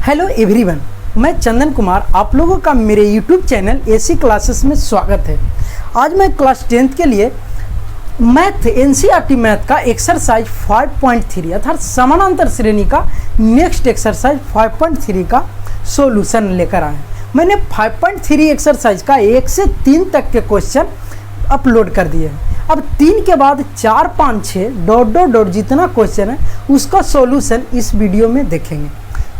Hello everyone, मैं चंदन कुमार आप लोगों का मेरे यूट्यूब चैनल एसी क्लासेस में स्वागत है। आज मैं क्लास 10th के लिए मैथ एनसीईआरटी मैथ का एक्सरसाइज 5.3 अर्थात समानांतर श्रेणी का नेक्स्ट एक्सरसाइज 5.3 का सॉल्यूशन लेकर आए। मैंने 5.3 एक्सरसाइज का 1 से 3 तक के क्वेश्चन अपलोड कर दिए हैं। अब 3 के बाद 4, 5, 6 डॉट जितना क्वेश्चन है उसका सॉल्यूशन इस वीडियो में देखेंगे।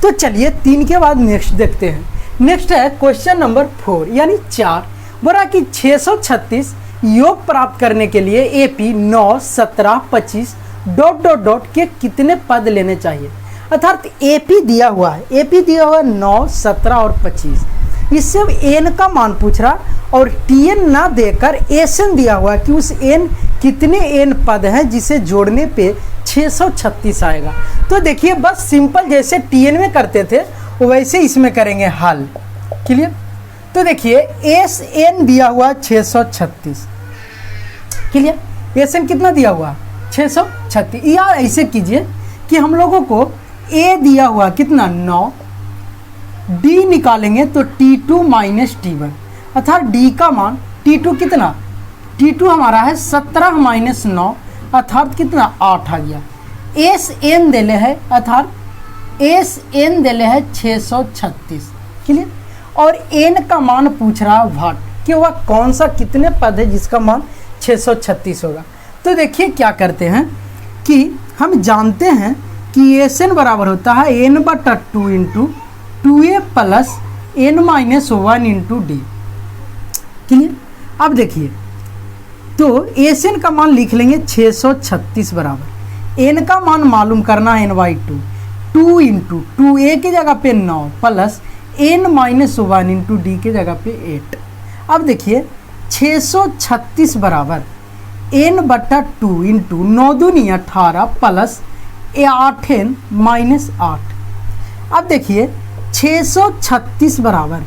तो चलिए 3 के बाद नेक्स्ट देखते हैं। नेक्स्ट है क्वेश्चन नंबर 4 यानी 4 बोला कि 636 योग प्राप्त करने के लिए एपी 9, 17, 25 डॉट के कितने पद लेने चाहिए। अर्थात एपी दिया हुआ है, एपी दिया हुआ है 9, 17 और 25। इससे एन का मान पूछ रहा और टीएन ना देकर एसएन दिया हुआ कि उस एन कितने एन पद हैं जिसे जोड़ने पे 636 आएगा। तो देखिए बस सिंपल जैसे टीएन में करते थे वैसे इसमें करेंगे हल। क्लियर। तो देखिए एस एन दिया हुआ 636। क्लियर। एस एन कितना दिया हुआ 636। या ऐसे कीजिए कि हम लोगों को ए दिया हुआ कितना 9, डी निकालेंगे तो T2 माइनस T1 अर्थात डी का मान T2 कितना, T2 हमारा है 17 माइनस 9 अर्थात कितना 8 आ गया। एस एन दिले है अर्थात एस एन दिले है 636। क्लियर। और एन का मान पूछ रहा है वाट कि वह कौन सा कितने पद है जिसका मान 636 होगा। तो देखिए क्या करते हैं कि हम जानते हैं कि एस एन बराबर होता है n/2 into 2a plus n minus 1 into D. Clear. अब देखिए तो एस एन का मान लिख लेंगे 636 बराबर एन का मान मालूम करना है n/2 2 इंटू 2a की जगह पे 9 plus n minus 1 into D की जगह पे 8। अब देखिए 636 बराबर n/2 इंटू 9 दूनी 18 प्लस 8n माइनस 8। अब देखिए 636 बराबर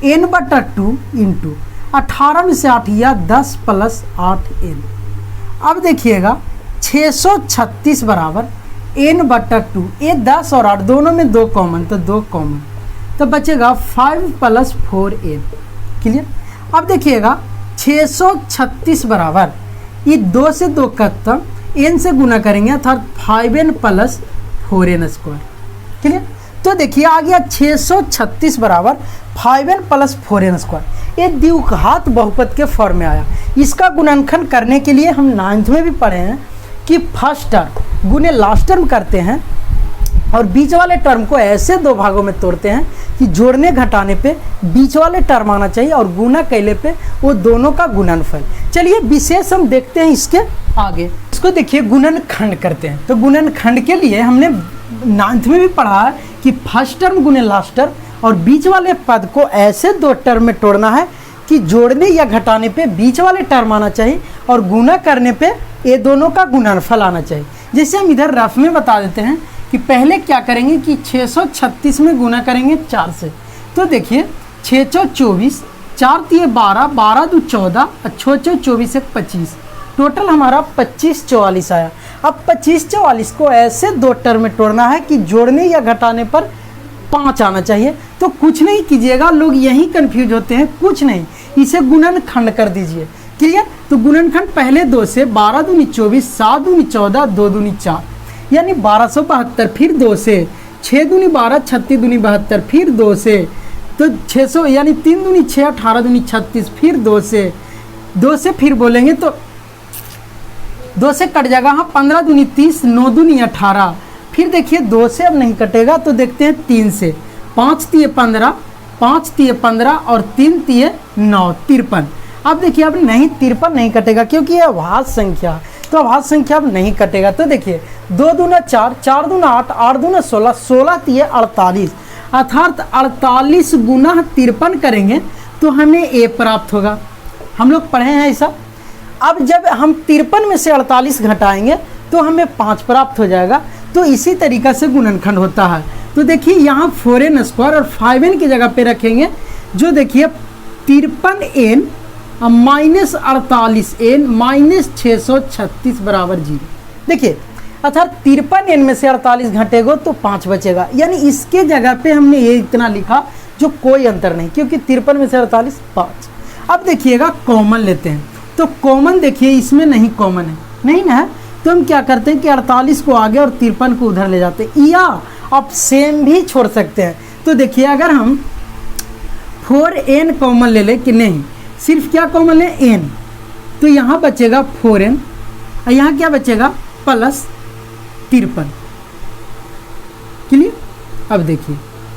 n/2 इंटू 18 में से 8 या 10 प्लस 8n। अब देखिएगा 636 बराबर n/2 ये 10 और 8 दोनों में 2 कॉमन तो 2 कॉमन तो बचेगा 5 प्लस 4n। क्लियर। अब देखिएगा 636 बराबर ये 2 से 2 खत्म n से गुना करेंगे अर्थात 5n plus 4n square. Clear. तो देखिए आ गया 636 बराबर 5n प्लस 4n स्क्वायर। ये द्विघात बहुपद के फॉर्म में आया। इसका गुणनखंड करने के लिए हम 9th में भी पढ़े हैं कि फर्स्ट टर्म गुने लास्ट टर्म करते हैं और बीच वाले टर्म को ऐसे 2 भागों में तोड़ते हैं कि जोड़ने घटाने पे बीच वाले टर्म आना चाहिए और गुना कैले पे वो दोनों का गुणनफल। चलिए विशेष हम देखते हैं इसके आगे। इसको देखिए गुणनखंड करते हैं। तो गुणनखंड के लिए हमने 9th में भी पढ़ा है कि फर्स्ट टर्म गुने लास्ट टर्म और बीच वाले पद को ऐसे 2 टर्म में तोड़ना है कि जोड़ने या घटाने पे बीच वाले टर्म आना चाहिए और गुना करने पे ये दोनों का गुणनफल आना चाहिए। जैसे हम इधर रफ में बता देते हैं कि पहले क्या करेंगे कि 636 में गुना करेंगे 4 से। तो देखिए 6 × 24 4 × 12 12 × 14 और 6 × 24 1 25 टोटल हमारा 25 44 आया। अब 25 44 को ऐसे 2 टर्म में तोड़ना है कि जोड़ने या घटाने पर 5 आना चाहिए। तो कुछ नहीं कीजिएगा, लोग यहीं कंफ्यूज होते हैं, कुछ नहीं इसे गुणनखंड कर दीजिए। क्लियर। तो गुणनखंड पहले 2 से 12 दूनी 24 7 दूनी 14 2 दूनी 4 यानी 1272 फिर 2 से 6 दूनी 12 36 दूनी 72 फिर 2 से तो 600 यानी 3 दूनी 6 18 दूनी 36 फिर 2 से फिर बोलेंगे तो 2 से कट जाएगा। हाँ 15 दूनी 30 9 दूनी 18 फिर देखिए 2 से अब नहीं कटेगा तो देखते हैं 3 से 5 × 15 5 × 15 और 3 × 9 53। अब देखिए अब नहीं 53 नहीं कटेगा क्योंकि यह अभाज्य संख्या है तो अभाज्य संख्या अब नहीं कटेगा। तो देखिए 2 दूना 4 4 दूना 8 8 दूना 16 16 × 48 अर्थात 48 गुना 53 करेंगे तो हमें ए प्राप्त होगा। हम लोग पढ़े हैं ऐसा। अब जब हम 53 में से 48 घटाएंगे तो हमें 5 प्राप्त हो जाएगा। तो इसी तरीक़ा से गुणनखंड होता है। तो देखिए यहाँ 4n स्क्वायर और 5n की जगह पे रखेंगे जो देखिए 53n माइनस 48n माइनस 636 बराबर 0। देखिए अर्थात 53n में से 48 घटेगा तो 5 बचेगा, यानी इसके जगह पे हमने ये इतना लिखा जो कोई अंतर नहीं, क्योंकि 53 में से 48 5। अब देखिएगा कॉमन लेते हैं, तो कॉमन देखिए इसमें नहीं कॉमन है, नहीं ना है, तो हम क्या करते हैं कि 48 को आगे और 53 को उधर ले जाते हैं, या आप सेम भी छोड़ सकते हैं। तो देखिए अगर हम 4n कॉमन ले लें कि नहीं, सिर्फ क्या कॉमन लें n, तो यहाँ बचेगा 4n और यहाँ क्या बचेगा प्लस 53। क्लियर। अब देखिए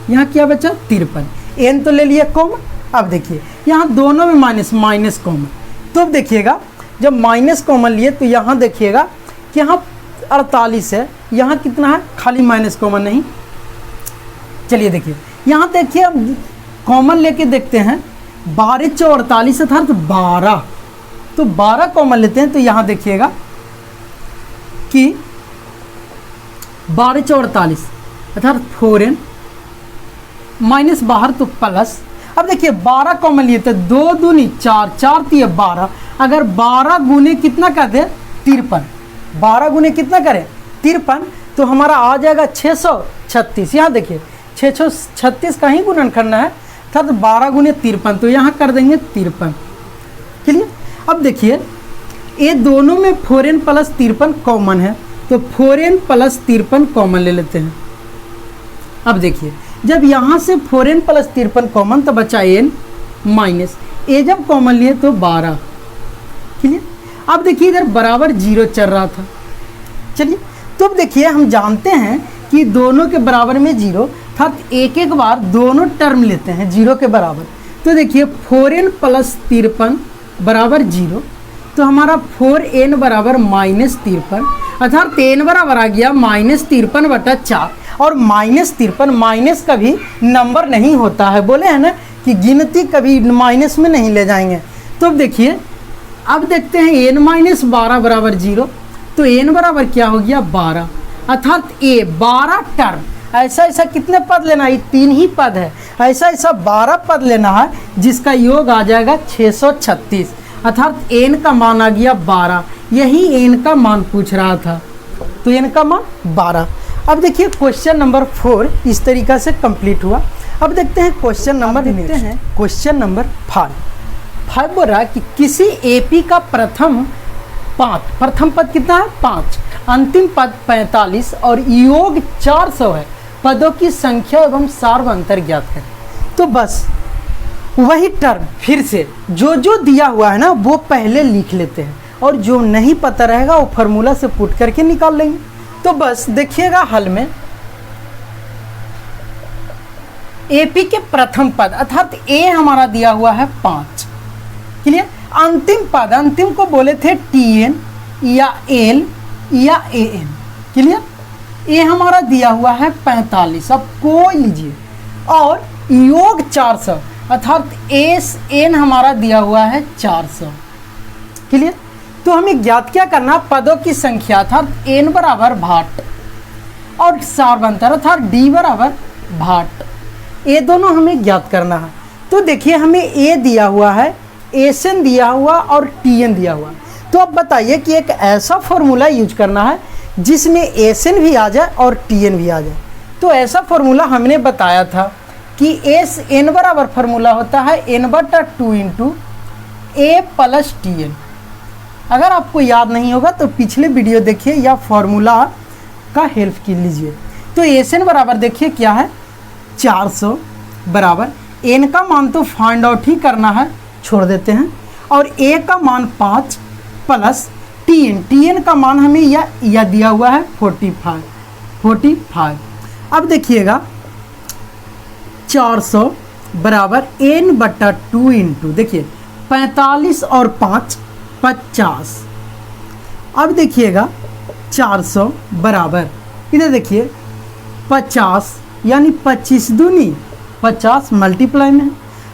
यहाँ क्या बचा 53, n तो ले लिया कॉमन। अब देखिए यहाँ दोनों में माइनस कॉमन, तो अब देखिएगा जब माइनस कॉमन लिए तो यहाँ देखिएगा कि यहाँ 48 है, यहाँ कितना है खाली माइनस कॉमन नहीं। चलिए देखिए यहाँ देखिए हम कॉमन लेके देखते हैं, 12 चौ 48 अर्थात 12, तो 12 कॉमन लेते हैं, तो यहाँ देखिएगा कि 12 चौ 48 अर्थात 4n माइनस बाहर तो प्लस। अब देखिए 12 कॉमन लिए तो 2 दूनी 4, 4 तिये 12, अगर 12 गुने कितना कर दे 53, 12 गुने कितना करें 53, तो हमारा आ जाएगा 636। यहाँ देखिए 636 का ही गुणन करना है, अर्थात 12 गुने 53, तो यहाँ कर देंगे 53। क्लियर। अब देखिए ये दोनों में 4n प्लस 53 कॉमन है, तो 4n प्लस 53 कॉमन ले लेते हैं। अब देखिए जब यहाँ से 4n प्लस 53 कॉमन तो बचा n माइनस ए, जब कॉमन लिए तो 12। क्लियर। अब देखिए इधर बराबर 0 चल रहा था। चलिए तो अब देखिए हम जानते हैं कि दोनों के बराबर में 0 था, एक एक बार दोनों टर्म लेते हैं 0 के बराबर। तो देखिए 4n प्लस 53 बराबर 0, तो हमारा 4n बराबर माइनस 53, अर्थात n बराबर आ गया माइनस 53/4। और माइनस 53 माइनस कभी नंबर नहीं होता है, बोले हैं ना कि गिनती कभी माइनस में नहीं ले जाएंगे। तो अब देखिए अब देखते हैं n माइनस 12 बराबर 0, तो n बराबर क्या हो गया 12, अर्थात a 12 टर्म, ऐसा कितने पद लेना है, ये 3 ही पद है, ऐसा 12 पद लेना है जिसका योग आ जाएगा 636, अर्थात n का मान आ गया 12। यही n का मान पूछ रहा था, तो n का मान 12। अब देखिए क्वेश्चन नंबर 4 इस तरीक़ा से कंप्लीट हुआ। अब देखते हैं क्वेश्चन नंबर 5 बोल रहा है कि किसी एपी का प्रथम पद कितना है 5, अंतिम पद 45 और योग 400 है, पदों की संख्या एवं सार्वंतर ज्ञात है। तो बस वही टर्म फिर से जो दिया हुआ है ना वो पहले लिख लेते हैं, और जो नहीं पता रहेगा वो फार्मूला से पुट करके निकाल लेंगे। तो बस देखिएगा हल में एपी के प्रथम पद अर्थात ए हमारा दिया हुआ है 5। क्लियर। अंतिम पद, अंतिम को बोले थे टीएन या एल या एएन। क्लियर। ए हमारा दिया हुआ है 45, अब कोई लीजिए, और योग 400 अर्थात एस एन हमारा दिया हुआ है 400। क्लियर। तो हमें ज्ञात क्या करना, पदों की संख्या अर्थात एन बराबर भाट और सार्वंतर अर्थात डी बराबर भाट, ये दोनों हमें ज्ञात करना है। तो देखिए हमें ए दिया हुआ है, एस एन दिया हुआ और टी एन दिया हुआ। तो अब बताइए कि एक ऐसा फॉर्मूला यूज करना है जिसमें एस एन भी आ जाए और टी एन भी आ जाए। तो ऐसा फॉर्मूला हमने बताया था कि एस एन बराबर फार्मूला होता है n/2 इंटू ए प्लस टी एन। अगर आपको याद नहीं होगा तो पिछले वीडियो देखिए या फॉर्मूला का हेल्प की लीजिए। तो एस एन बराबर देखिए क्या है 400 बराबर एन का मान तो फाइंड आउट ही करना है, छोड़ देते हैं, और ए का मान 5 प्लस टी एन का मान हमें या दिया हुआ है 45। अब देखिएगा 400 बराबर n/2 इंटू देखिए 45 और 5 50। अब देखिएगा 400 बराबर इधर देखिए 50 यानी 25 दूनी 50 मल्टीप्लाई में,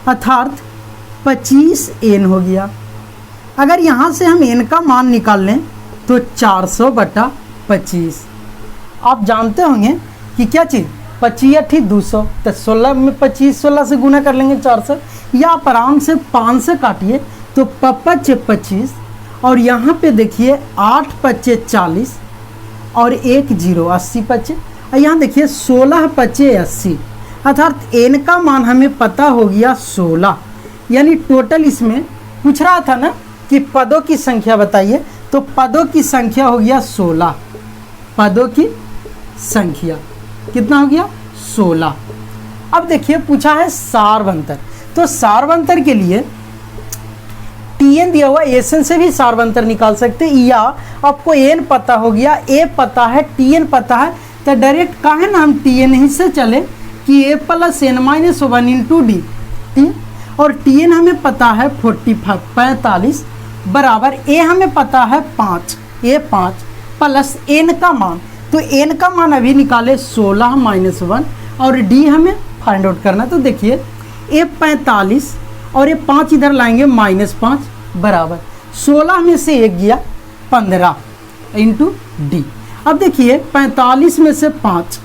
अर्थात 25 n हो गया। अगर यहाँ से हम n का मान निकाल लें तो 400/25। आप जानते होंगे कि क्या चीज़ 25 200, तो 16 में 25 16 से गुना कर लेंगे 400, या आप आराम से 5 से काटिए तो 5 25, और यहाँ पे देखिए 8 5 40, और 1 0, 80 बचे। और यहाँ देखिए 16 बचे 80, अर्थात n का मान हमें पता हो गया 16। यानी टोटल इसमें पूछ रहा था ना कि पदों की संख्या बताइए, तो पदों की संख्या हो गया 16। पदों की संख्या कितना हो गया 16। अब देखिए पूछा है सारवंतर, तो सारवंतर के लिए Tn दिया हुआ, Sn से भी सारवंतर निकाल सकते, या आपको n पता हो गया, a पता है, Tn पता है, तो डायरेक्ट कहा है ना हम Tn ही से चले कि a plus n minus 1 into D, ठीक। और Tn हमें पता है 45 बराबर a हमें पता है 5, a 5 प्लस n का मान, तो n का मान अभी निकाले 16 माइनस 1 और d हमें फाइंड आउट करना। तो देखिए a 45 और ये 5 इधर लाएंगे -5 बराबर 16 में से 1 गया 15 इंटू डी। अब देखिए 45 में से 5,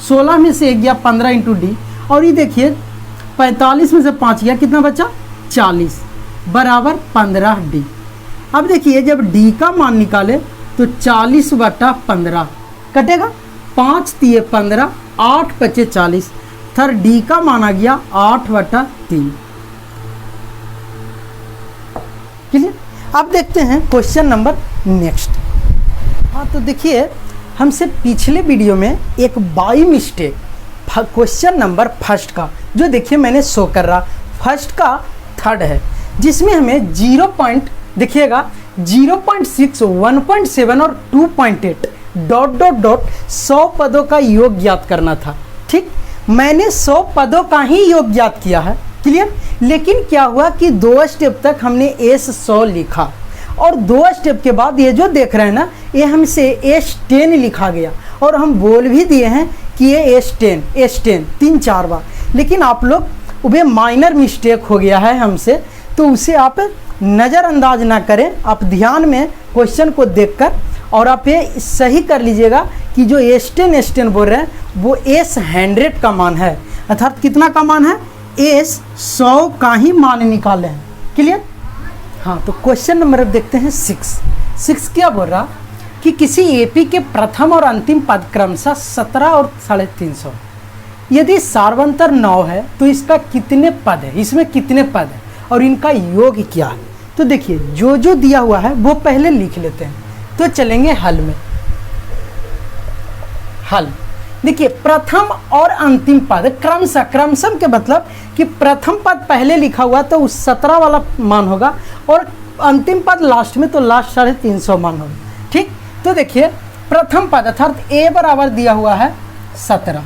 16 में से 1 गया 15 इंटू डी, और ये देखिए 45 में से 5 गया कितना बचा 40 बराबर 15 डी। अब देखिए जब डी का मान निकाले तो 40/15 कटेगा, 5 दिए 15, 8 बचे 40, थर डी का मान आ गया 8/3। क्लियर। अब देखते हैं क्वेश्चन नंबर नेक्स्ट। हाँ तो देखिए हमसे पिछले वीडियो में एक by mistake question number first का, जो देखिए मैंने शो कर रहा, फर्स्ट का थर्ड है, जिसमें हमें 0 पॉइंट देखिएगा 0.6, 1.7 और 2.8 ... 100 पदों का योग ज्ञात करना था। ठीक, मैंने 100 पदों का ही योग ज्ञात किया है। क्लियर। लेकिन क्या हुआ कि 2 स्टेप तक हमने एस 100 लिखा, और 2 स्टेप के बाद ये जो देख रहे हैं ना, ये हमसे S10 लिखा गया, और हम बोल भी दिए हैं कि ये S10 3-4 बार। लेकिन आप लोग वो माइनर मिस्टेक हो गया है हमसे, तो उसे आप नज़रअंदाज ना करें, आप ध्यान में क्वेश्चन को देखकर और आप ये सही कर लीजिएगा कि जो S10 बोल रहे हैं वो S100 का मान है, अर्थात कितना का मान है, S100 का ही मान निकाले हैं। क्लियर। हाँ तो क्वेश्चन नंबर अब देखते हैं 6 क्या बोल रहा कि किसी एपी के प्रथम और अंतिम पद क्रमशः 17 और 350, यदि सारवंतर 9 है तो इसका कितने पद है, इसमें कितने पद है और इनका योग क्या है। तो देखिए जो जो दिया हुआ है वो पहले लिख लेते हैं, तो चलेंगे हल में। हल देखिए प्रथम और अंतिम पद क्रमशः, क्रमशः के मतलब कि प्रथम पद पहले लिखा हुआ तो उस 17 वाला मान होगा, और अंतिम पद लास्ट में तो लास्ट 350 मान होगा। ठीक, तो देखिए प्रथम पद अर्थात a बराबर दिया हुआ है 17,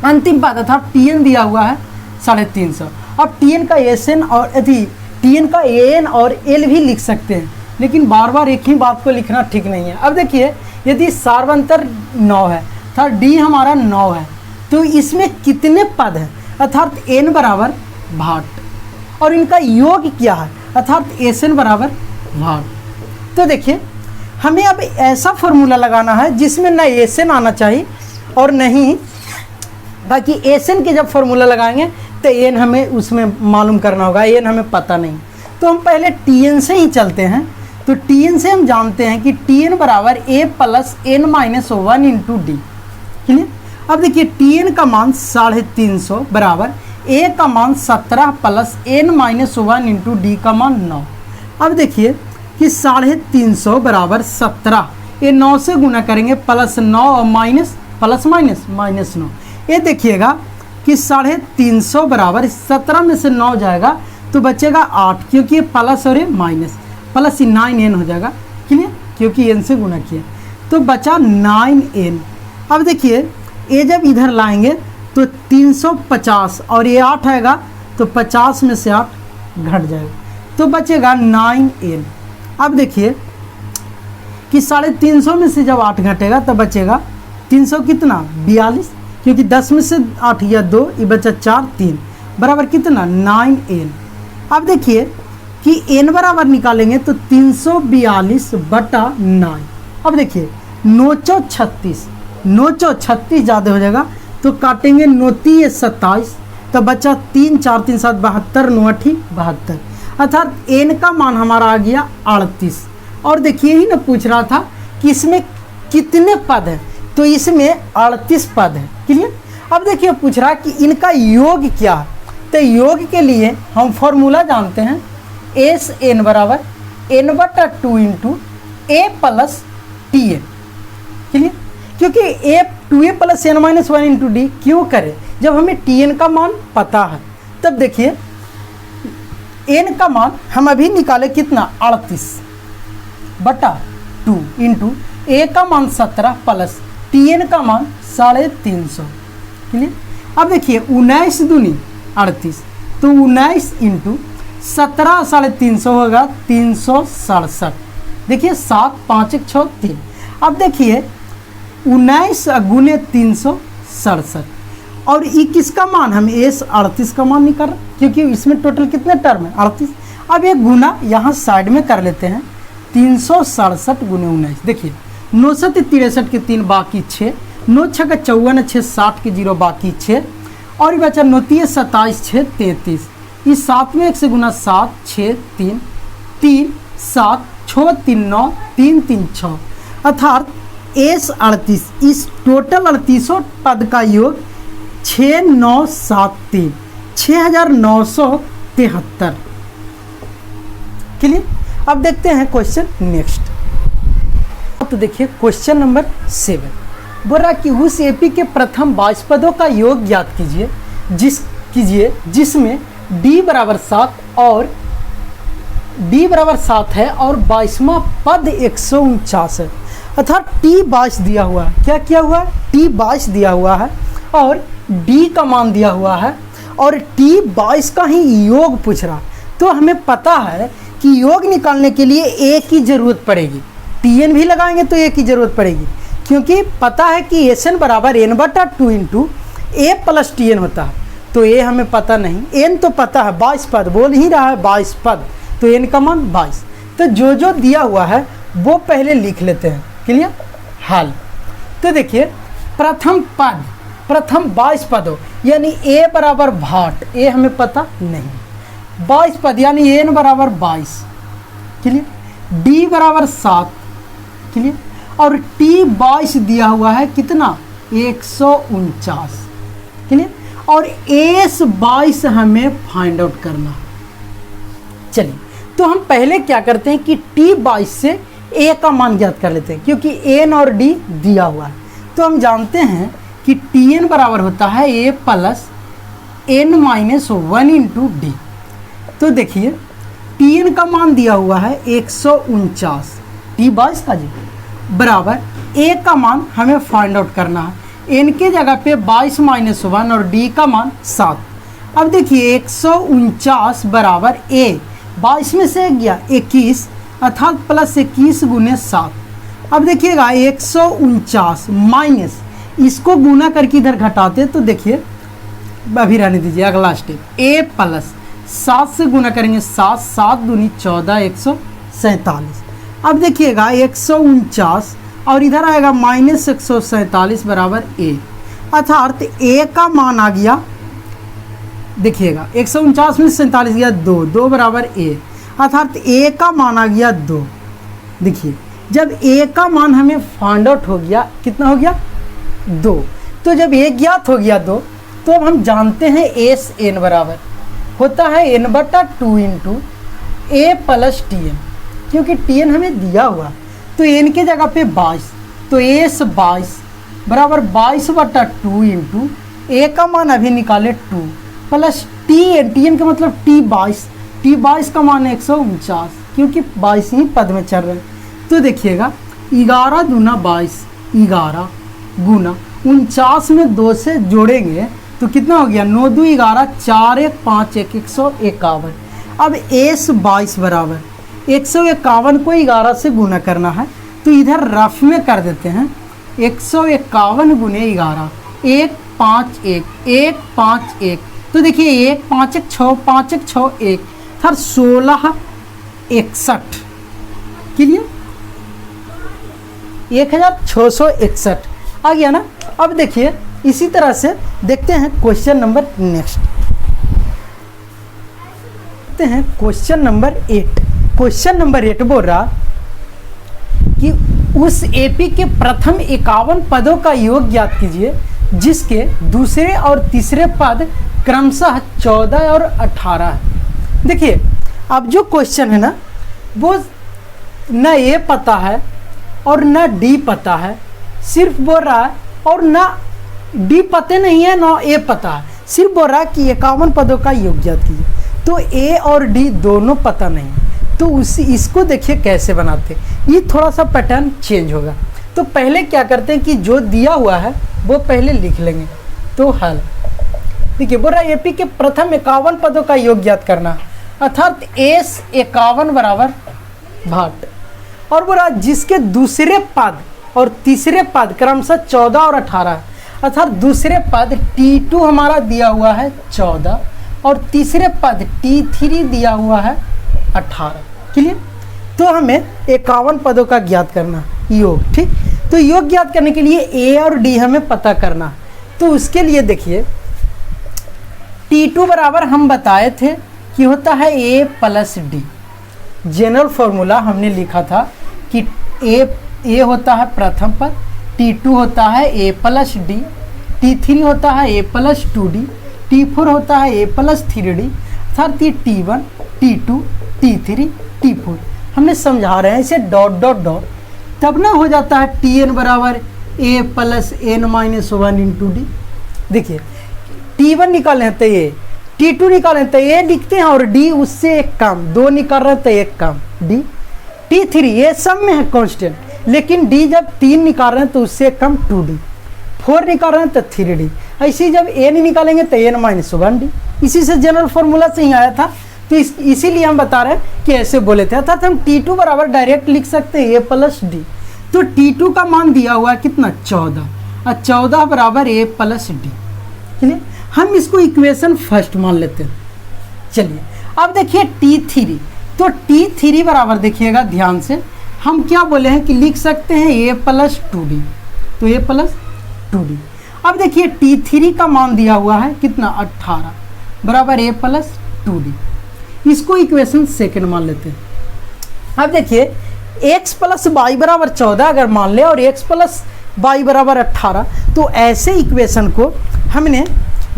अंतिम पद अर्थात Tn दिया हुआ है 350। अब Tn का Sn और Tn का An और L भी लिख सकते हैं, लेकिन बार बार एक ही बात को लिखना ठीक नहीं है। अब देखिए यदि सारवंतर 9 है अर्थात D हमारा 9 है, तो इसमें कितने पद हैं, अर्थात n बराबर 62, और इनका योग क्या है, अर्थात Sn बराबर 62। तो देखिए हमें अब ऐसा फॉर्मूला लगाना है जिसमें ना Sn आना चाहिए और नहीं, बाकी Sn के जब फॉर्मूला लगाएंगे तो n हमें उसमें मालूम करना होगा, n हमें पता नहीं। तो हम पहले Tn से ही चलते हैं। तो Tn से हम जानते हैं कि Tn बराबर a plus n minus 1 into D. Clear. अब देखिए Tn का मान 350 बराबर a का मान 17 plus n minus 1 into D का मान 9। अब देखिए कि 350 बराबर 17, ये 9 से गुना करेंगे, प्लस 9 और माइनस प्लस माइनस -9। ये देखिएगा कि 350 बराबर 17 में से 9 जाएगा तो बचेगा 8, क्योंकि ये प्लस और ये माइनस, प्लस 9n हो जाएगा। क्लियर, क्योंकि n से गुना किया, तो बचा 9n। अब देखिए ये जब इधर लाएंगे तो 350 और ये 8 आएगा तो 50 में से 8 घट जाएगा, तो बचेगा 9n। अब देखिए कि 350 में से जब 8 घटेगा तो बचेगा 300 कितना 42, क्योंकि 10 में से 8 या 2, ये बचा 4 3 बराबर कितना 9n। अब देखिए कि n बराबर निकालेंगे तो 342/9। अब देखिए 936 ज़्यादा हो जाएगा, तो काटेंगे 9 27, तो बचा 3 4 3 7 72, 9 72, अर्थात n का मान हमारा आ गया 38। और देखिए ही ना पूछ रहा था कि इसमें कितने पद हैं, तो इसमें 38 पद है। क्लियर। अब देखिए पूछ रहा कि इनका योग क्या है, तो योग के लिए हम फॉर्मूला जानते हैं एस एन बराबर n/2 इंटू ए प्लस टी एन। क्लियर। क्योंकि ए 2a + n - 1 इंटू डी क्यों करें, जब हमें टी एन का मान पता है। तब देखिए एन का मान हम अभी निकाले कितना 38/2 इंटू ए का मान 17 प्लस टी एन का मान 350। क्लियर। अब देखिए 19 दूनी 38, तो 19 इंटू 17 350 होगा 367। देखिए 7 5 1 6 3। अब देखिए 19 गुने 367 और 21 का मान हम एस 38 का मान निकाल, क्योंकि इसमें टोटल कितने टर्म है 38। अब ये गुना यहाँ साइड में कर लेते हैं 367 गुने 19। देखिए 9 7 63 के 3 बाकी 6, 9 6 का 54 6 60 के 0 बाकी 6 और ये बचा 9 3 27 6 33। इस 7 में 1 से गुना 7 6 3 3 7 6 3 9 3 3 6 अर्थात एस 38 इस टोटल 38 पद का योग 6973 6973। क्लियर। अब देखते हैं क्वेश्चन नेक्स्ट। तो देखिए क्वेश्चन नंबर 7 बोल रहा कि उस एपी के प्रथम 22 पदों का योग ज्ञात कीजिए जिसमें डी बराबर 7 है और 22वां पद 149 है। अर्थात टी 22 दिया हुआ है, क्या किया हुआ है टी 22 दिया हुआ है और डी का मान दिया हुआ है और टी 22 का ही योग पूछ रहा। तो हमें पता है कि योग निकालने के लिए ए की ज़रूरत पड़ेगी, टी एन भी लगाएंगे तो ए की ज़रूरत पड़ेगी, क्योंकि पता है कि एस एन बराबर n/2 इंटू ए प्लस टी एन होता है। तो ए हमें पता नहीं, एन तो पता है 22 पद बोल ही रहा है 22 पद, तो एन का मान 22। तो जो दिया हुआ है वो पहले लिख लेते हैं। क्लियर। हल। तो देखिए प्रथम 22 पदों यानी ए बराबर भाट, ए हमें पता नहीं, 22 पद यानी एन बराबर 22। क्लियर। डी बराबर 7। क्लियर। और टी 22 दिया हुआ है कितना 149। क्लियर। और एस 22 हमें फाइंड आउट करना। चलिए तो हम पहले क्या करते हैं कि टी 22 से ए का मान ज्ञात कर लेते हैं, क्योंकि एन और डी दिया हुआ है। तो हम जानते हैं कि टी एन बराबर होता है ए प्लस n - 1 इंटू डी। तो देखिए टी एन का मान दिया हुआ है 149, टी 22 का जी बराबर ए का मान हमें फाइंड आउट करना है। एन के जगह पे 22 - 1 और डी का मान 7। अब देखिए 149 बराबर ए 22 में से गया 21 अर्थात प्लस 21 गुने 7। अब देखिएगा 149 माइनस इसको गुना करके इधर घटाते तो देखिए अभी रहने दीजिए, अगला स्टेप ए प्लस 7 से गुना करेंगे 7 7 दूनी 14 147। अब देखिएगा 149 और इधर आएगा माइनस 147 बराबर ए अर्थात ए का मान आ गया। देखिएगा 149 में 47 गया 2 बराबर ए अर्थात ए का मान आ गया 2। देखिए जब ए का मान हमें फाइंड आउट हो गया, कितना हो गया 2, तो जब ए ज्ञात हो गया 2 तो अब हम जानते हैं एस एन बराबर होता है n/2 इंटू ए प्लस टी एन, क्योंकि टी एन हमें दिया हुआ तो एन के जगह पे 22, तो एस 22 बराबर 22/2 इंटू ए का मान अभी निकाले 2 प्लस टी एन का मतलब टी 22 का मान 149, क्योंकि 22 ही पद में चल रहे हैं। तो देखिएगा 11 दूना 22, 11 गुना 49 में 2 से जोड़ेंगे तो कितना हो गया 9 2 11 4 1 5 1 151। अब एस 22 बराबर 151 को 11 से गुना करना है, तो इधर रफ में कर देते हैं 151 गुने 11 1 5 1 1 5 1। तो देखिए 1 5 1 6 5 1 6 1 था 16 61। क्लियर 1661 आ गया ना। अब देखिए इसी तरह से देखते हैं क्वेश्चन नंबर नेक्स्ट। देखते हैं क्वेश्चन नंबर 8। क्वेश्चन नंबर 8 बोल रहा कि उस एपी के प्रथम 51 पदों का योग ज्ञात कीजिए जिसके दूसरे और तीसरे पद क्रमशः 14 और 18 है। देखिए अब जो क्वेश्चन है ना वो न ए पता है और न डी पता है, सिर्फ बोल रहा है, और ना डी पते नहीं है ना ए पता है, सिर्फ बोल रहा है कि 51 पदों का योग ज्ञात कीजिए। तो ए और डी दोनों पता नहीं, तो इसको देखिए कैसे बनाते, ये थोड़ा सा पैटर्न चेंज होगा। तो पहले क्या करते हैं कि जो दिया हुआ है वो पहले लिख लेंगे। तो हल देखिए बोल रहा है एपी के प्रथम 51 पदों का योग ज्ञात करना, अर्थात एस 51 बराबर भाट, और बोल रहा जिसके दूसरे पद और तीसरे पद क्रमशः 14 और 18 है, अर्थात दूसरे पद T2 हमारा दिया हुआ है 14 और तीसरे पद T3 दिया हुआ है 18। क्लियर? तो हमें 51 पदों का ज्ञात करना योग। ठीक, तो योग ज्ञात करने के लिए ए और डी हमें पता करना। तो उसके लिए देखिए T2 बराबर हम बताए थे कि होता है A plus D. General formula हमने लिखा था कि ए होता है प्रथम पद, T2 होता है A प्लस डी, T3 होता है A प्लस 2D, T4 होता है A प्लस 3D, अर्थात ये T1, T2, T3, T4 हमने समझा रहे हैं इसे डॉट डॉट डॉट, तब ना हो जाता है Tn बराबर A plus n minus 1 into D. देखिए T1 निकाले हैं तो A, T2 निकाले हैं तो A लिखते हैं और D उससे एक कम, 2 निकाल रहे हैं तो एक कम D, T3 ये सब में है कांस्टेंट, लेकिन D जब 3 निकाल रहे हैं तो उससे कम 2D, 4 निकाल रहे हैं तो 3D, ऐसे जब n निकालेंगे तो n माइनस 1D। इसी से जनरल फॉर्मूला से ही आया था, तो इसीलिए हम बता रहे हैं कि ऐसे बोले थे, अर्थात हम T2 बराबर डायरेक्ट लिख सकते हैं A प्लस डी। तो T2 का मान दिया हुआ है कितना 14, और 14 बराबर A प्लस डी। चलिए हम इसको इक्वेशन फर्स्ट मान लेते हैं। चलिए अब देखिए T3, तो T3 बराबर देखिएगा ध्यान से, हम क्या बोले हैं कि लिख सकते हैं A प्लस 2D, तो A प्लस 2D। अब देखिए T3 का मान दिया हुआ है कितना 18 बराबर A प्लस 2D, इसको इक्वेशन सेकंड मान लेते हैं। अब देखिए x प्लस वाई बराबर 14 अगर मान ले और x प्लस वाई बराबर 18, तो ऐसे इक्वेशन को हमने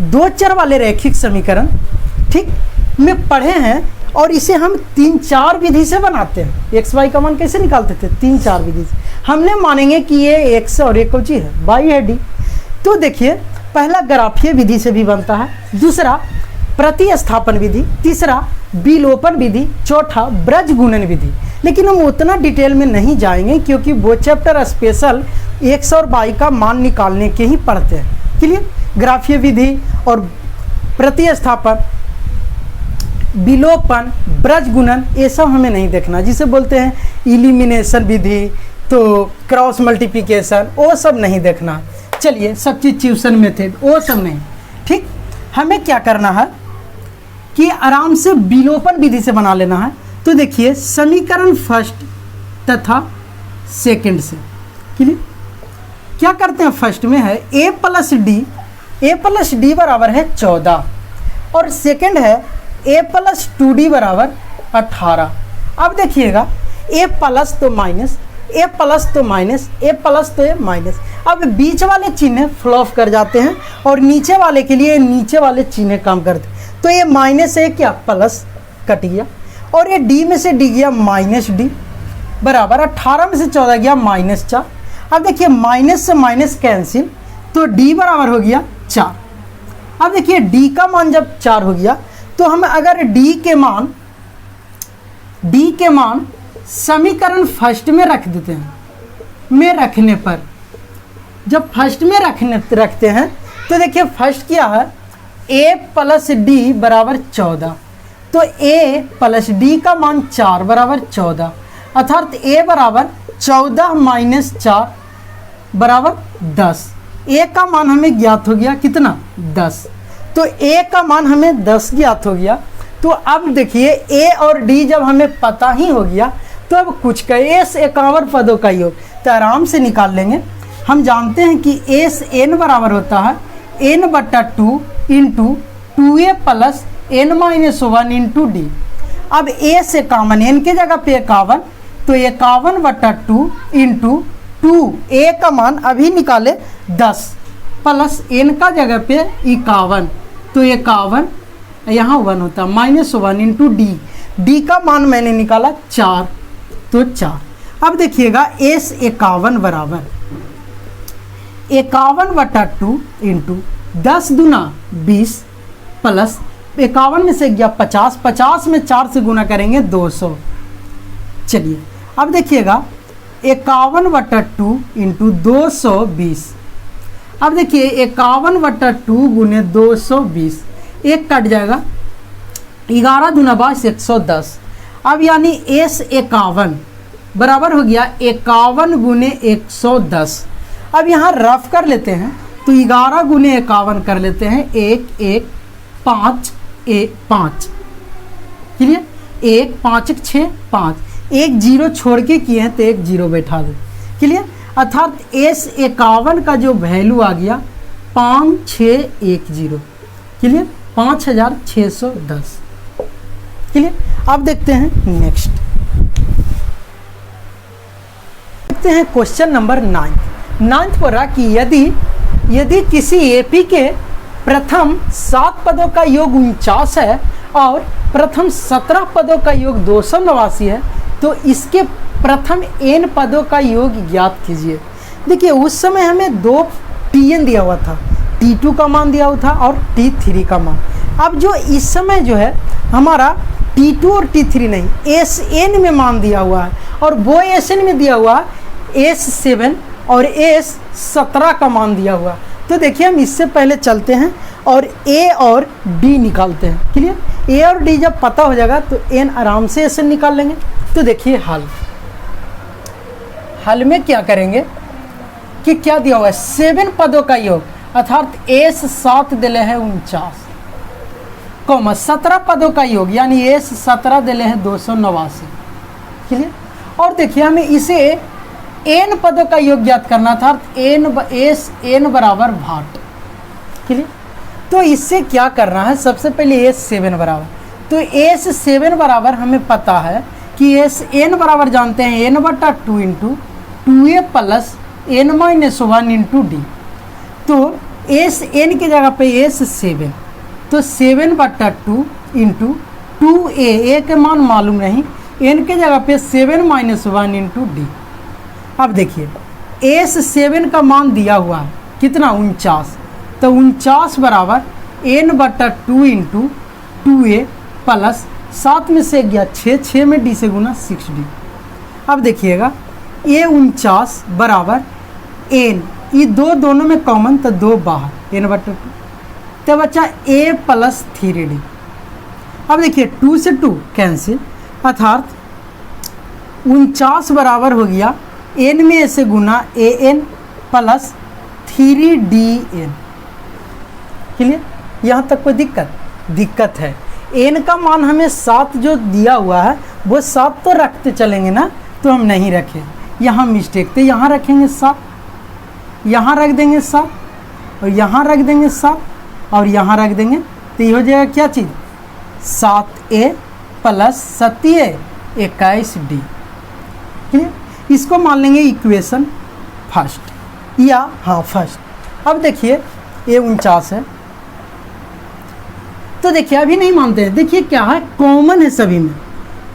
दो चर वाले रैखिक समीकरण ठीक में पढ़े हैं, और इसे हम 3-4 विधि से बनाते हैं। एक्स वाई का मान कैसे निकालते थे 3-4 विधि से, हमने मानेंगे कि ये x और एक कौची है वाई है डी। तो देखिए पहला ग्राफीय विधि से भी बनता है, दूसरा प्रतिस्थापन विधि, तीसरा विलोपन विधि, चौथा ब्रज गुणन विधि। लेकिन हम उतना डिटेल में नहीं जाएंगे क्योंकि वो चैप्टर स्पेशल x और y का मान निकालने के ही पढ़ते हैं। क्लियर? ग्राफीय विधि और प्रतिस्थापन, विलोपन, ब्रज गुणन ये सब हमें नहीं देखना, जिसे बोलते हैं इलिमिनेशन विधि, तो क्रॉस मल्टीप्लिकेशन, वो सब नहीं देखना। चलिए सब्स्टिट्यूशन मेथड वो सब नहीं। ठीक, हमें क्या करना है कि आराम से विलोपन विधि से बना लेना है। तो देखिए समीकरण फर्स्ट तथा सेकंड से, क्लियर? क्या करते हैं, फर्स्ट में है a प्लस डी बराबर है 14, और सेकंड है a प्लस 2d बराबर 18। अब देखिएगा a प्लस तो माइनस, a प्लस तो माइनस, a प्लस तो a माइनस, अब बीच वाले चिन्ह फ्लॉप कर जाते हैं और नीचे वाले के लिए नीचे वाले चिन्ह काम करते हैं। तो ये माइनस है क्या प्लस कट गया, और ये d में से d गया माइनस डी बराबर 18 में से 14 गया माइनस 4। अब देखिए माइनस से माइनस कैंसिल, तो d बराबर हो गया 4। अब देखिए d का मान जब 4 हो गया तो हम अगर d के मान समीकरण फर्स्ट में रख देते हैं, में रखने पर जब फर्स्ट में रखते हैं तो देखिए फर्स्ट क्या है a प्लस डी बराबर 14, तो a प्लस डी का मान 4 बराबर 14, अर्थात a बराबर 14 माइनस 4 बराबर 10। a का मान हमें ज्ञात हो गया कितना 10, तो a का मान हमें 10 ज्ञात हो गया। तो अब देखिए a और d जब हमें पता ही हो गया तो अब कुछ का s 51 पदों का योग तो आराम से निकाल लेंगे। हम जानते हैं कि s n बराबर होता है n बटा 2 into 2a plus n minus 1 into D. अब a से कॉमन n के जगह पे 51, तो 51 बटा 2 इंटू 2 ए का मान अभी निकाले 10 प्लस n का जगह पे 51, तो 51 यहाँ 1 होता -1 इंटू डी का मान मैंने निकाला 4, तो 4। अब देखिएगा S 51 बराबर 51/2 इंटू 10 दूना 20 प्लस 51 में से गया 50, 50 में 4 से गुना करेंगे 200। चलिए अब देखिएगा 51/2 इंटू 220। अब देखिए 51/2 गुने 220, एक कट जाएगा, 11 दूना 22 110। अब यानी S 51 बराबर हो गया 51 गुने 110। अब यहाँ रफ कर लेते हैं तो 11 गुने 51 कर लेते हैं, 1 1 5 1 5, क्लियर, 1 5 1 6 5, एक जीरो छोड़ के किए हैं तो एक जीरो बैठा दे, क्लियर। अर्थात S 51 का जो वैल्यू आ गया 5610, क्लियर, 5610, क्लियर। अब देखते हैं नेक्स्ट, देखते हैं क्वेश्चन नंबर 9 पर रहा कि यदि किसी एपी के प्रथम 7 पदों का योग 49 है और प्रथम 17 पदों का योग 289 है, तो इसके प्रथम n पदों का योग ज्ञात कीजिए। देखिए उस समय हमें 2 tn दिया हुआ था, t2 का मान दिया हुआ था और t3 का मान। अब जो इस समय जो है हमारा t2 और t3 नहीं, sn में मान दिया हुआ है, और वो sn में दिया हुआ है s7 और s17 का मान दिया हुआ। तो देखिए हम इससे पहले चलते हैं और a और d निकालते हैं, क्लियर। a और d जब पता हो जाएगा तो n आराम से sn निकाल लेंगे। तो देखिए हल में क्या करेंगे कि क्या दिया हुआ है 7 पदों का योग, अर्थात s7 दिले है 49, कॉमा 17 पदों का योग यानी s17 दिले है 289, क्लियर। और देखिए हमें इसे n पदों का योग ज्ञात करना था, n बराबर भाट, क्लियर। तो इससे क्या करना है, सबसे पहले s7 बराबर, तो s7 बराबर हमें पता है कि n बराबर जानते हैं n/2 into 2a plus n-1 into D. तो n की जगह पे s7, तो 7/2 इंटू 2a के मान मालूम नहीं, n के जगह पे 7-1 इंटू डी। अब देखिए s7 का मान दिया हुआ है कितना 49, तो 49 बराबर n/2 इंटू 2a प्लस 7 में से गया 6 में d से गुना 6d। अब देखिएगा ये 49 बराबर n, ये दोनों में कॉमन तो 2 बाहर, n/2, तो बच्चा a प्लस 3d। अब देखिए 2 से 2 कैंसिल, अर्थात 49 बराबर हो गया n में से गुना an प्लस 3dn, क्लियर। यहाँ तक कोई दिक्कत है। n का मान हमें 7 जो दिया हुआ है वो 7 तो रखते चलेंगे ना, तो हम नहीं रखें, यहाँ मिस्टेक, तो यहाँ रखेंगे 7, यहाँ रख देंगे 7 और यहाँ रख देंगे 7 और यहाँ रख देंगे, तो ये हो जाएगा क्या चीज़ 7a plus 7a 21d, clear. इसको मान लेंगे इक्वेशन फर्स्ट, या हाँ फर्स्ट। अब देखिए ये 49 है, तो देखिए अभी नहीं मानते हैं, देखिए क्या है कॉमन है सभी में,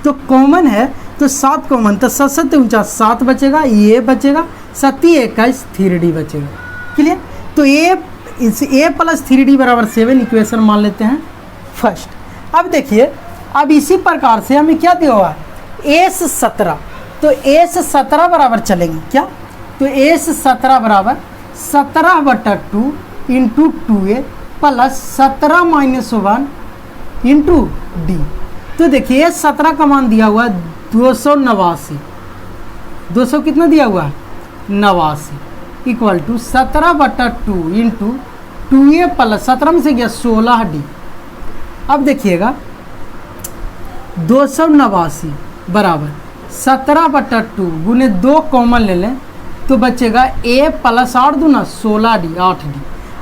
तो कॉमन है तो 7 कॉमन, तो 7 49 7 बचेगा, ये बचेगा 7 21 3d बचेगा, क्लियर। तो a प्लस 3d बराबर 7 इक्वेशन मान लेते हैं फर्स्ट। अब देखिए अब इसी प्रकार से हमें क्या दिया हुआ है s17, तो s17 बराबर चलेंगे क्या, तो s17 बराबर 17/2 into 2a plus 17-1 into D. तो देखिए 17 का मान दिया हुआ है 289, 200 कितना दिया हुआ है 89 equal to 17/2 into 2a plus 17 में से गया 16d। अब देखिएगा 289 बराबर 17/2 गुने 2 कॉमन ले लें तो बचेगा a प्लस 8 दूना 16d 8d।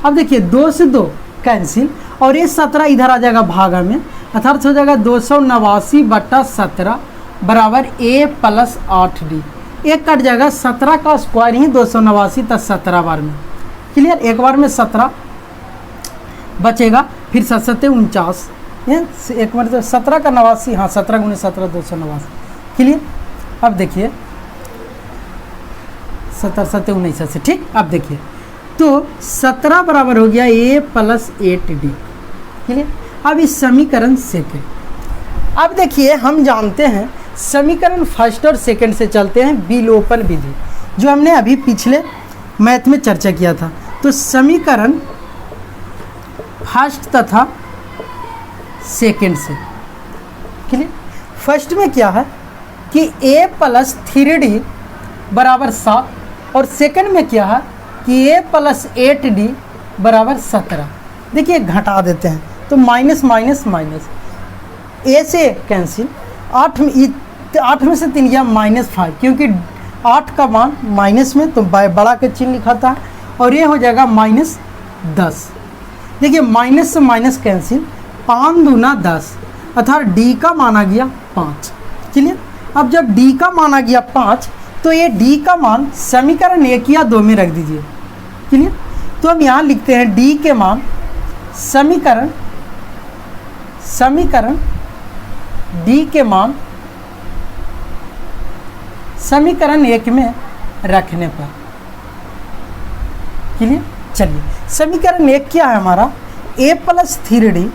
अब देखिए 2 से 2 कैंसिल और ये 17 इधर आ जाएगा भागा में, अर्थात हो जाएगा 289/17 बराबर a प्लस 8d। एक कट जाएगा, 17 का स्क्वायर ही 289 था 17 बार में। क्लियर, एक बार में 17 बचेगा, फिर 7 7 49, एक बार तो 17 का 89, हाँ 17 गुने 17 289। क्लियर, अब देखिए 17 7 19 ठीक। अब देखिए तो 17 बराबर हो गया a प्लस 8d। क्लियर, अब इस समीकरण सेकेंड, अब देखिए हम जानते हैं समीकरण फर्स्ट और सेकंड से चलते हैं विलोपन विधि, जो हमने अभी पिछले मैथ में चर्चा किया था। तो समीकरण फर्स्ट तथा सेकंड से, क्लियर, फर्स्ट में क्या है कि a प्लस 3d बराबर 7 और सेकंड में क्या है कि a प्लस 8d बराबर 17। देखिए घटा देते हैं तो माइनस माइनस माइनस, a से कैंसिल, 8 में से 3 गया -5, क्योंकि 8 का मान माइनस में तो बड़ा के चिन्ह लिखा था, और ये हो जाएगा -10। देखिए माइनस से माइनस कैंसिल, 5 दूना 10, अर्थात d का मान आ गया 5। क्लियर, अब जब d का मान आ गया 5 तो ये d का मान समीकरण 1 या 2 में रख दीजिए। क्लियर, तो हम यहाँ लिखते हैं d के मान समीकरण d के मान समीकरण 1 में रखने पर। क्लियर, चलिए समीकरण 1 क्या है हमारा, a प्लस 3d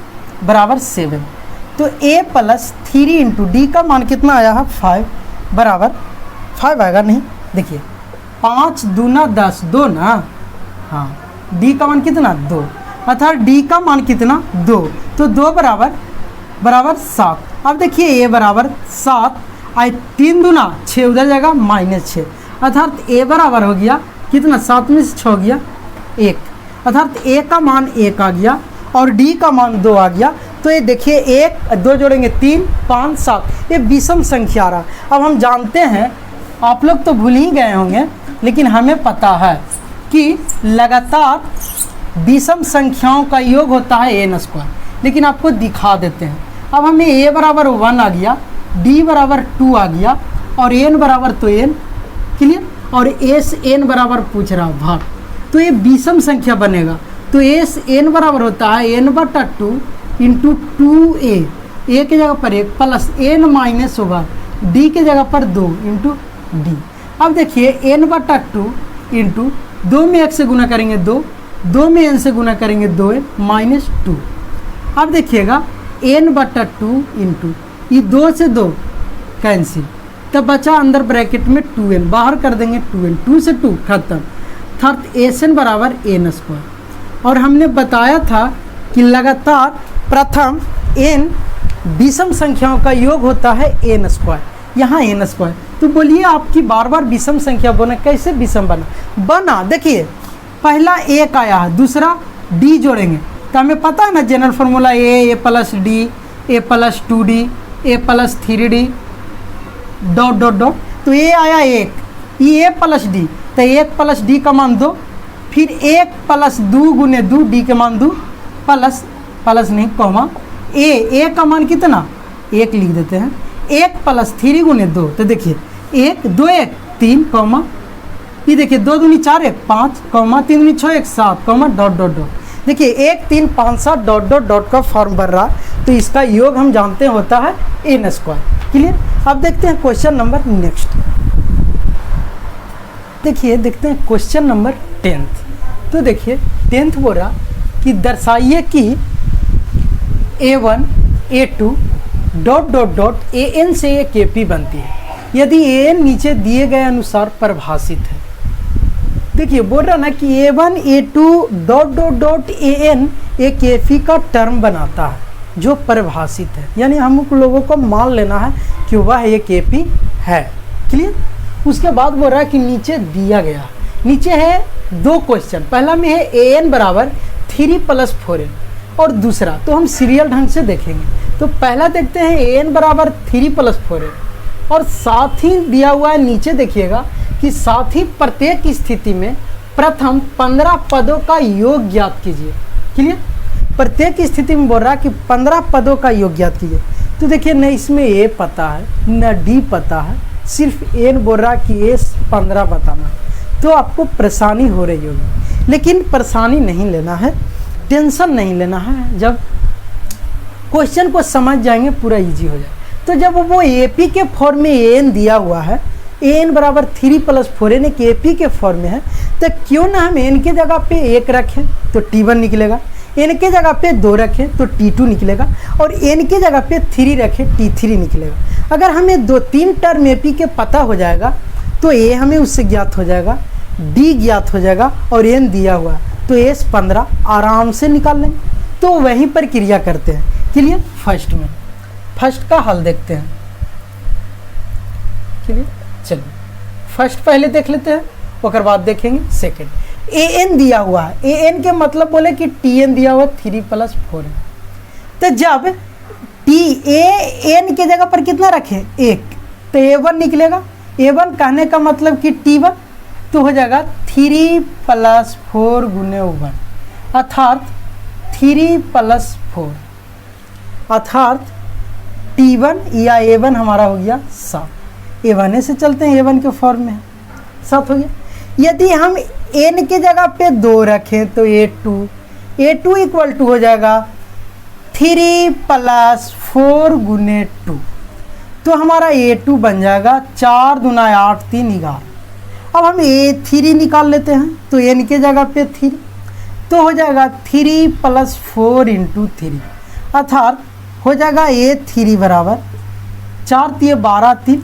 बराबर 7। तो a प्लस 3 इंटू डी का मान कितना आया है 5 बराबर 5 आएगा, नहीं देखिए 5 दूना 10, 2 ना, हाँ d का मान कितना 2, अर्थात d का मान कितना 2, तो 2 बराबर 7। अब देखिए a बराबर 7, आई 3 दूना 6, उधर जाएगा -6, अर्थात a बराबर हो गया कितना, 7 में से 6 हो गया 1, अर्थात a का मान 1 आ गया और d का मान 2 आ गया। तो ये देखिए 1 2 जोड़ेंगे 3 5 7, ये विषम संख्या रहा। अब हम जानते हैं, आप लोग तो भूल ही गए होंगे, लेकिन हमें पता है कि लगातार विषम संख्याओं का योग होता है n², लेकिन आपको दिखा देते हैं। अब हमें a बराबर 1 आ गया, d बराबर 2 आ गया और n बराबर तो n। क्लियर, और a से n बराबर पूछ रहा भाग, तो ये विषम संख्या बनेगा। तो a से n बराबर होता है n/2 इंटू 2a, a की जगह पर 1 प्लस n माइनस होगा d की जगह पर 2 इंटू डी। अब देखिए n/2 इंटू 2 में 1 से गुना करेंगे 2, 2 में n से गुना करेंगे 2n -2। अब देखिएगा n/2 इंटू ये 2 से 2 कैंसिल, तब बचा अंदर ब्रैकेट में 2n, बाहर कर देंगे 2n, 2 से 2 खत्म, अर्थात एन बराबर n²। और हमने बताया था कि लगातार प्रथम n विषम संख्याओं का योग होता है n², यहाँ n²। तो बोलिए आपकी बार बार विषम संख्या बना, कैसे विषम बना देखिए पहला 1 आया है, दूसरा d जोड़ेंगे, तो हमें पता है ना general formula a plus d, a plus 2d, a plus 3d dot dot dot. तो a आया 1, ये a प्लस d, तो 1 प्लस d का मान 2, फिर 1 प्लस 2 गुने 2 d के मान 2 प्लस नहीं कॉमा a का मान कितना 1 लिख देते हैं, 1 प्लस 3 गुने 2, तो देखिए 1 2 1 3 कॉमा, ये देखिए 2 दूनी 4 1 5 कॉमा 3 दूनी 6 1 7 कॉमा डॉट डॉट डॉट। देखिए 1 3 5 7 डॉट डॉट डॉट का फॉर्म बन रहा, तो इसका योग हम जानते हैं होता है n²। क्लियर, अब देखते हैं क्वेश्चन नंबर नेक्स्ट। देखिए देखते हैं क्वेश्चन नंबर 10th। तो देखिए 10th बोल रहा कि दर्शाइए कि a1 a2 dot dot dot an से एक kp बनती है यदि an नीचे दिए गए अनुसार परिभाषित है। देखिए बोल रहा ना कि a1 a2 dot dot dot an एक kp का टर्म बनाता है जो परिभाषित है, यानी हम लोगों को मान लेना है कि वह एक kp है। क्लियर, उसके बाद बोल रहा है कि नीचे दिया गया, नीचे है 2 क्वेश्चन, पहला में है an बराबर 3 + 4n और दूसरा, तो हम सीरियल ढंग से देखेंगे। तो पहला देखते हैं an बराबर 3 + 4n और साथ ही दिया हुआ है नीचे देखिएगा कि साथ ही प्रत्येक स्थिति में प्रथम 15 पदों का योग ज्ञात कीजिए। क्लियर, प्रत्येक स्थिति में बोल रहा है कि 15 पदों का योग ज्ञात कीजिए। तो देखिए न इसमें a पता है, न d पता है, सिर्फ एन बोल रहा कि ए 15 बताना, तो आपको परेशानी हो रही होगी। लेकिन परेशानी नहीं लेना है, टेंशन नहीं लेना है, जब क्वेश्चन को समझ जाएंगे पूरा इजी हो जाए। तो जब वो एपी के फॉर्म में एन दिया हुआ है, एन बराबर 3 + 4 यानी कि एपी के फॉर्म में है, तो क्यों ना हम एन के जगह पे 1 रखें तो T1 निकलेगा, एन के जगह पे 2 रखें तो T2 निकलेगा, और एन के जगह पे 3 रखें T3 निकलेगा। अगर हमें 2-3 टर्म एपी के पता हो जाएगा तो ए हमें उससे ज्ञात हो जाएगा, डी ज्ञात हो जाएगा, और एन दिया हुआ तो एस 15 आराम से निकाल लेंगे। तो वहीं पर क्रिया करते हैं। क्लियर? फर्स्ट का हल देखते हैं। क्लियर? चलिए फर्स्ट पहले देख लेते हैं, उसके बाद देखेंगे सेकंड। ए एन दिया हुआ है, ए एन के मतलब बोले कि टी एन दिया हुआ 3 + 4 है। तो जब टी ए एन के जगह पर कितना रखें 1, तो A1 निकलेगा। A1 कहने का मतलब कि T1 तो हो जाएगा 3 + 4 × 1 अर्थात 3 + 4 अर्थात T1 या A1 हमारा हो गया 7। A1 से चलते हैं, A1 के फॉर्म में 7 हो गया। यदि हम n के जगह पे 2 रखें तो A2 इक्वल टू हो जाएगा 3 + 4 × 2, तो हमारा A2 बन जाएगा 4 × 8 = 3 11। अब हम A3 निकाल लेते हैं, तो n के जगह पे 3 तो हो जाएगा 3 + 4 × 3 अर्थात हो जाएगा A3 बराबर 4 × 12 = 3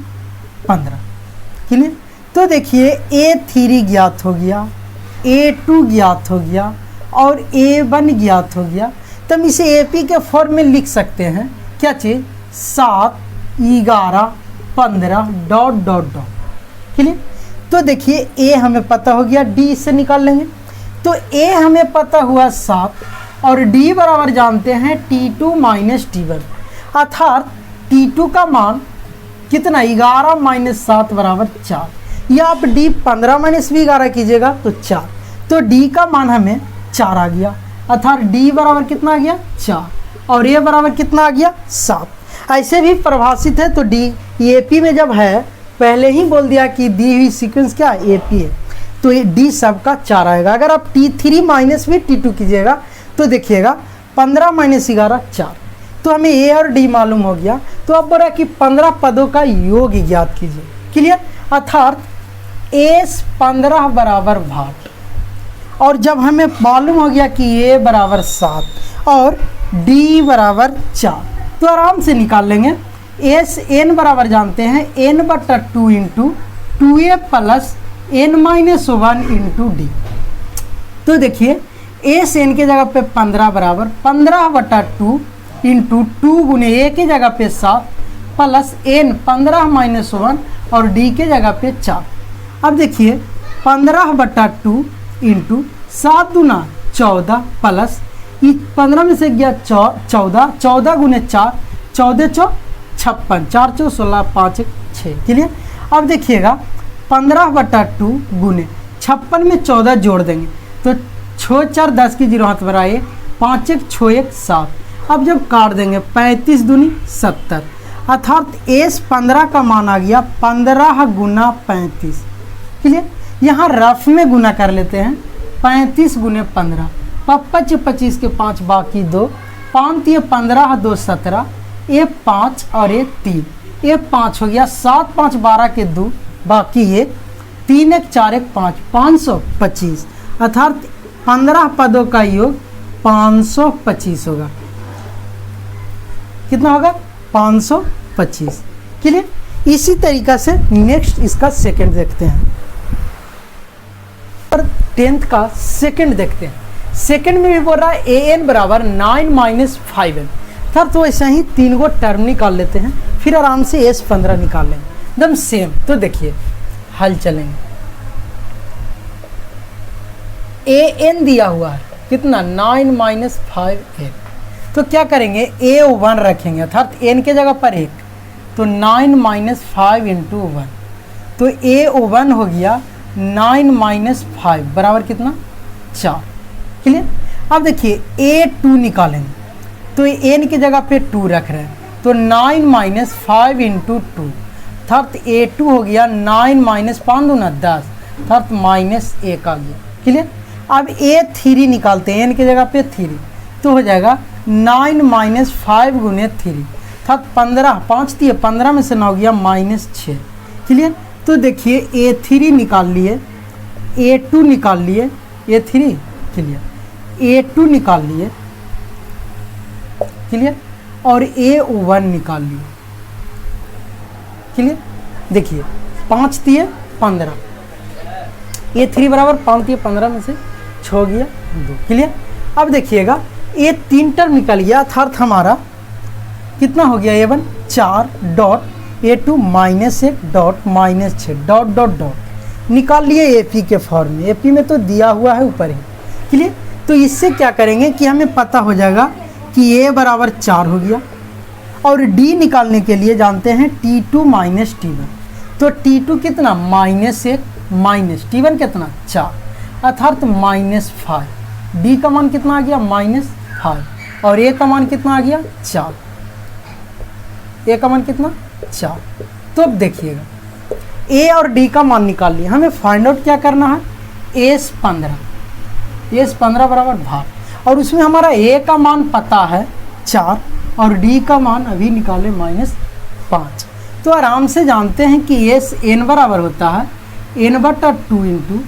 15। क्लियर? तो देखिए A3 ज्ञात हो गया, A2 ज्ञात हो गया और A1 ज्ञात हो गया। तो हम इसे AP के फॉर्म में लिख सकते हैं। क्या चीज़? 7 11 15 ... क्लियर? तो देखिए A हमें पता हो गया, D से निकाल लेंगे। तो A हमें पता हुआ 7 और D बराबर जानते हैं T2 - T1 अर्थात T2 का मान कितना 11 - 7 = 4, या आप D 15 - भी 11 कीजिएगा तो 4, तो D का मान हमें 4 आ गया अर्थात D बराबर कितना आ गया 4 और A बराबर कितना आ गया 7। ऐसे भी परिभाषित है, तो D AP में जब है पहले ही बोल दिया कि दी हुई सीक्वेंस क्या AP है, तो ये D सबका 4 आएगा। अगर आप T3 - भी T2 कीजिएगा तो देखिएगा 15 - 11 4, तो हमें A और D मालूम हो गया। तो अब बोला कि 15 पदों का योग ज्ञात कीजिए। क्लियर? अर्थात S 15 बराबर भाट, और जब हमें मालूम हो गया कि A बराबर 7 और D बराबर 4, तो आराम से निकाल लेंगे। S n बराबर जानते हैं n/2 × 2A + n - 1 × D। तो देखिए S n के जगह पे 15 बराबर 15/2 × 2 × A के जगह पे 7 प्लस n 15 - 1 और D के जगह पे 4। अब देखिए 15/2 × 7 × 14 प्लस 15 में से गया 14 14 × 4 14 × 56 4 × 16 5 × 6। क्लियर? अब देखिएगा 15/2 × 56 में 14 जोड़ देंगे तो 6 4 10 की 0 हाथ बढ़ाए 5 1 6 1 7। अब जब काट देंगे 35 दूनी 70 अर्थात S 15 का मान आ गया 15 × 35। क्लियर? यहाँ रफ में गुना कर लेते हैं 35 × 15 5 25 के 5 बाकी 2 5 × 15 2 17 ये 5 और ये 3 ये 5 हो गया 7 5 12 के 2 बाकी ये 3 1 4 1 5 525 अर्थात 15 पदों का योग 525 होगा। कितना होगा 525। क्लियर? इसी तरीका से नेक्स्ट इसका सेकंड देखते हैं और 10th का सेकंड देखते हैं। सेकंड में भी बोल रहा है an बराबर 9 - 5n था, तो ऐसे ही 3 गो टर्म निकाल लेते हैं, फिर आराम से S 15 निकाल लेंगे एकदम सेम। तो देखिए हल चलेंगे। an दिया हुआ है कितना 9 - 5n, तो क्या करेंगे A1 रखेंगे अर्थात n के जगह पर 1, तो 9 - 5 × 1, तो A1 हो गया 9 - 5 बराबर कितना 4। क्लियर? अब देखिए A2 निकालेंगे तो n की जगह पे 2 रख रहे हैं, तो 9 - 5 × 2, अर्थात A2 हो गया 9 माइनस 5 दूना 10, अर्थात -1 आ गया। क्लियर। अब A3 निकालते हैं, n की जगह पे 3, तो हो जाएगा 9 माइनस 5 गुने 3, अर्थात 15, 5 दिए 15 में से 9 गया -6। क्लियर। तो देखिए A3 निकाल लिए, A2 निकाल लिए, A3 क्लियर, A2 निकाल लिए क्लियर, और A1 निकाल लिए। क्लियर। देखिए 5 दिए 15, A3 बराबर 5 दिए 15 में से 6 गया 2। क्लियर। अब देखिएगा ये 3 टर्म निकल गया, अर्थात हमारा कितना हो गया A1 4 dot, A2 -1 dot -6 dot dot dot निकाल लिए AP के फॉर्म में। AP में तो दिया हुआ है ऊपर ही। क्लियर। तो इससे क्या करेंगे कि हमें पता हो जाएगा कि A बराबर 4 हो गया, और D निकालने के लिए जानते हैं T2 माइनस T1, तो T2 कितना -1 माइनस T1 कितना 4, अर्थात -5। D का मान कितना आ गया -5, और A का मान कितना आ गया 4, A का मान कितना 4। तो अब देखिएगा A और D का मान निकाल लिया, हमें फाइंड आउट क्या करना है, एस 15 बराबर भाग, और उसमें हमारा A का मान पता है 4 और D का मान अभी निकाले -5। तो आराम से जानते हैं कि एस n बराबर होता है n/2 into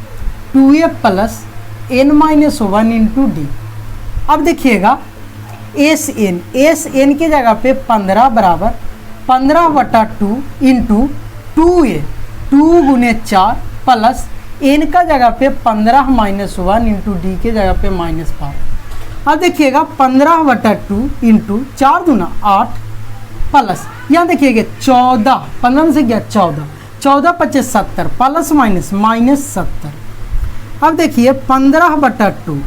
2A plus n-1 into D। अब देखिएगा एस एन की जगह पे 15 बराबर 15/2 इंटू 2A 2 गुने 4 प्लस n का जगह पे 15-1 इंटू D के जगह पे -5। अब देखिएगा 15/2 इंटू 4 दूना 8 प्लस यहाँ देखिएगा 14, 15 में से गया 14, 14 × 5 = 70 प्लस -70। अब देखिए 15/2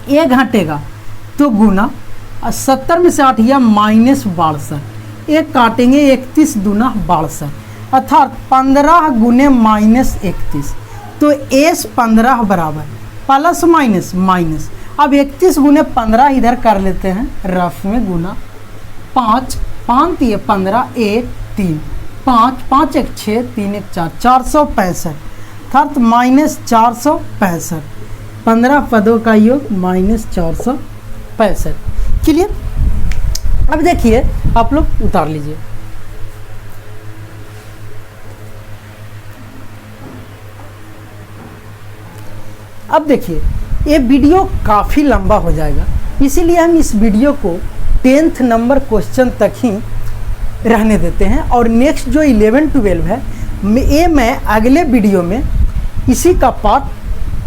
ये घटेगा तो गुना, 70 में से 8 गया -62, एक काटेंगे 31 दूना 62, अर्थात 15 गुने -31। तो एस 15 बराबर प्लस माइनस, अब 31 गुने 15 इधर कर लेते हैं रफ में गुना 5, 5 दिए 15, 1 3, 5 5 1 6 3 1 4, 465, अर्थात -465, 15 पदों का योग -465। क्लियर। अब देखिए आप लोग उतार लीजिए। अब देखिए ये वीडियो काफ़ी लंबा हो जाएगा, इसीलिए हम इस वीडियो को 10th नंबर क्वेश्चन तक ही रहने देते हैं, और नेक्स्ट जो 11 12 है ये मैं अगले वीडियो में इसी का पार्ट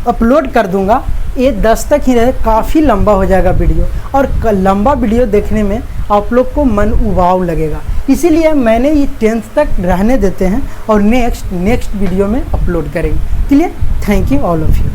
अपलोड कर दूंगा। ये 10 तक ही रहे, काफ़ी लंबा हो जाएगा वीडियो, और लंबा वीडियो देखने में आप लोग को मन उबाऊ लगेगा, इसीलिए मैंने ये 10th तक रहने देते हैं और नेक्स्ट वीडियो में अपलोड करेंगे। Clear. Thank you all of you.